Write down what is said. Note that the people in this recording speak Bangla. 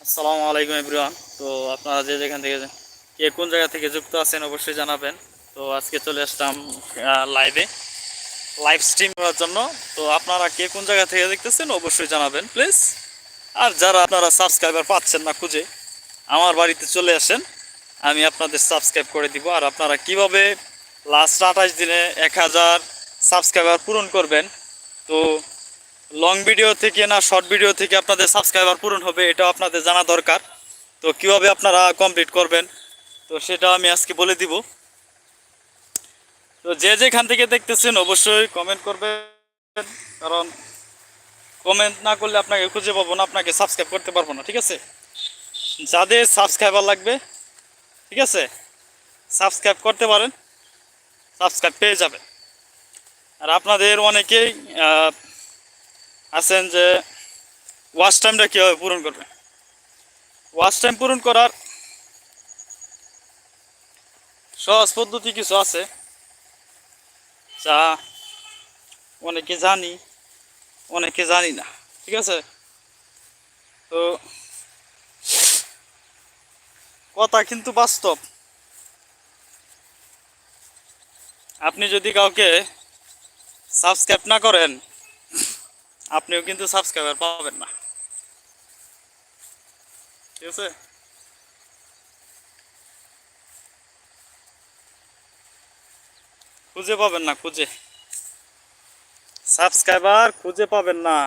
আসসালামু আলাইকুম এভরিওয়ান। তো আপনারা যে যেখান থেকে কে কোন জায়গা থেকে যুক্ত আছেন অবশ্যই জানাবেন। তো আজকে চলে আসলাম লাইভ স্ট্রিম করার জন্য। তো আপনারা কে কোন জায়গা থেকে দেখতেছেন অবশ্যই জানাবেন প্লিজ। আর যারা আপনারা সাবস্ক্রাইবার পাচ্ছেন না খুঁজে, আমার বাড়িতে চলে আসেন, আমি আপনাদের সাবস্ক্রাইব করে দিব। আর আপনারা কিভাবে লাস্ট 28 দিনে 1000 সাবস্ক্রাইবার পূরণ করবেন, তো লং ভিডিও থেকে না শর্ট ভিডিও থেকে আপনাদের সাবস্ক্রাইবার পূরণ হবে, এটাও আপনাদের জানা দরকার। তো কিভাবে আপনারা কমপ্লিট করবেন, তো সেটা আমি আজকে বলে দিব। তো যে যেখান থেকে দেখতেছেন অবশ্যই কমেন্ট করবেন, কারণ কমেন্ট না করলে আপনাকে খুঁজে পাবো না, আপনাকে সাবস্ক্রাইব করতে পারবো না, ঠিক আছে? যাদের সাবস্ক্রাইবার লাগবে, ঠিক আছে, সাবস্ক্রাইব করতে পারেন, সাবস্ক্রাইব পেয়ে যাবেন। আর আপনাদের অনেকেই আছেন যে ওয়াচ টাইমটা কীভাবে পূরণ করবেন। ওয়াচ টাইম পূরণ করার সহজ পদ্ধতি কিছু আছে, যা অনেকে জানি, অনেকে জানি না, ঠিক আছে? তো কথা কিন্তু বাস্তব। আপনি যদি কাউকে সাবস্ক্রাইব না করেন, আপনিও কিন্তু সাবস্ক্রাইবার পাবেন না, ঠিক আছে? খুঁজে পাবেন না, খুঁজে সাবস্ক্রাইবার খুঁজে পাবেন না।